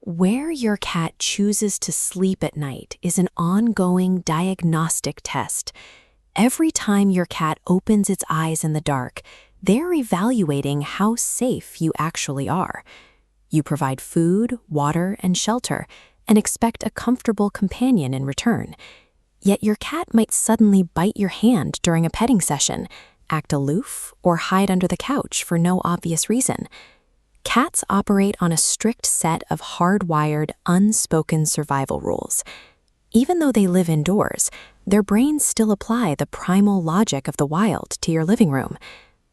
Where your cat chooses to sleep at night is an ongoing diagnostic test. Every time your cat opens its eyes in the dark, they're evaluating how safe you actually are. You provide food, water, and shelter, and expect a comfortable companion in return. Yet your cat might suddenly bite your hand during a petting session, act aloof, or hide under the couch for no obvious reason. Cats operate on a strict set of hardwired, unspoken survival rules. Even though they live indoors, their brains still apply the primal logic of the wild to your living room.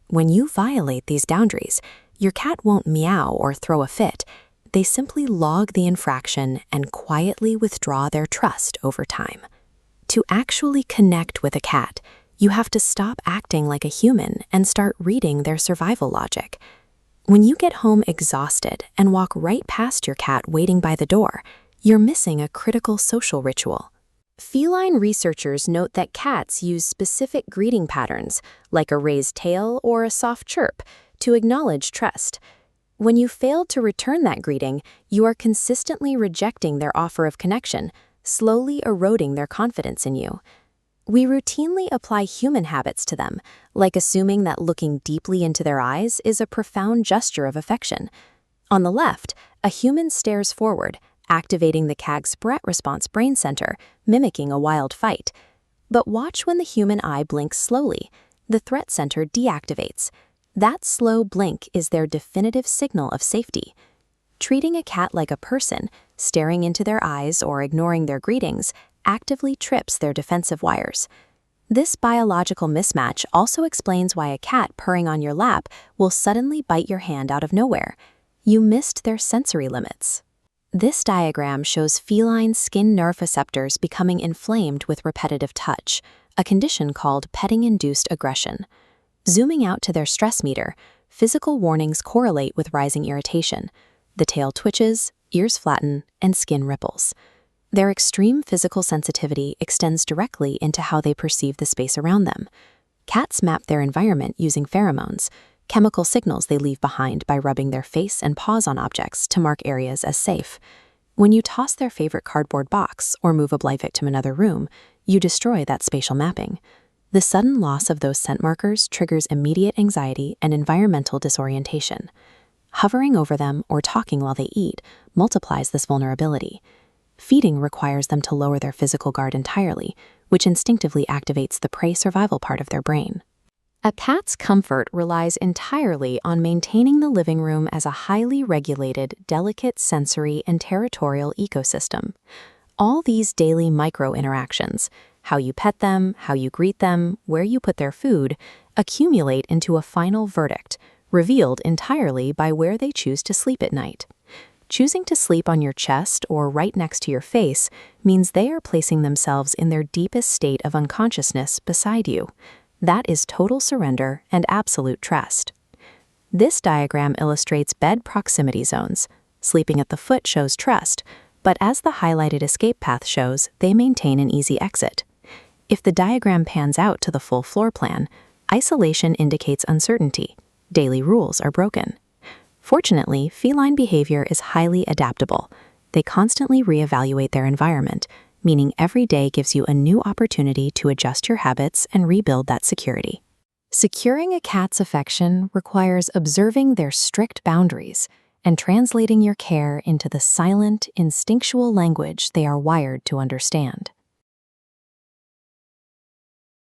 When you violate these boundaries, your cat won't meow or throw a fit. They simply log the infraction and quietly withdraw their trust over time. To actually connect with a cat, you have to stop acting like a human and start reading their survival logic. When you get home exhausted and walk right past your cat waiting by the door, you're missing a critical social ritual. Feline researchers note that cats use specific greeting patterns, like a raised tail or a soft chirp, to acknowledge trust. When you fail to return that greeting, you are consistently rejecting their offer of connection, slowly eroding their confidence in you. We routinely apply human habits to them, like assuming that looking deeply into their eyes is a profound gesture of affection. On the left, a human stares forward, activating the CAG's Brett response brain center, mimicking a wild fight. But watch when the human eye blinks slowly. The threat center deactivates. That slow blink is their definitive signal of safety. Treating a cat like a person, staring into their eyes or ignoring their greetings, actively trips their defensive wires. This biological mismatch also explains why a cat purring on your lap will suddenly bite your hand out of nowhere. You missed their sensory limits. This diagram shows feline skin nerve receptors becoming inflamed with repetitive touch, a condition called petting-induced aggression. Zooming out to their stress meter, physical warnings correlate with rising irritation. The tail twitches, ears flatten, and skin ripples. Their extreme physical sensitivity extends directly into how they perceive the space around them. Cats map their environment using pheromones, chemical signals they leave behind by rubbing their face and paws on objects to mark areas as safe. When you toss their favorite cardboard box or move a Blyvic to another room, you destroy that spatial mapping. The sudden loss of those scent markers triggers immediate anxiety and environmental disorientation. Hovering over them or talking while they eat multiplies this vulnerability. Feeding requires them to lower their physical guard entirely, which instinctively activates the prey survival part of their brain. A cat's comfort relies entirely on maintaining the living room as a highly regulated, delicate sensory and territorial ecosystem. All these daily micro-interactions, how you pet them, how you greet them, where you put their food, accumulate into a final verdict, revealed entirely by where they choose to sleep at night. Choosing to sleep on your chest or right next to your face means they are placing themselves in their deepest state of unconsciousness beside you. That is total surrender and absolute trust. This diagram illustrates bed proximity zones. Sleeping at the foot shows trust, but as the highlighted escape path shows, they maintain an easy exit. If the diagram pans out to the full floor plan, isolation indicates uncertainty. Daily rules are broken. Fortunately, feline behavior is highly adaptable. They constantly reevaluate their environment, meaning every day gives you a new opportunity to adjust your habits and rebuild that security. Securing a cat's affection requires observing their strict boundaries and translating your care into the silent, instinctual language they are wired to understand.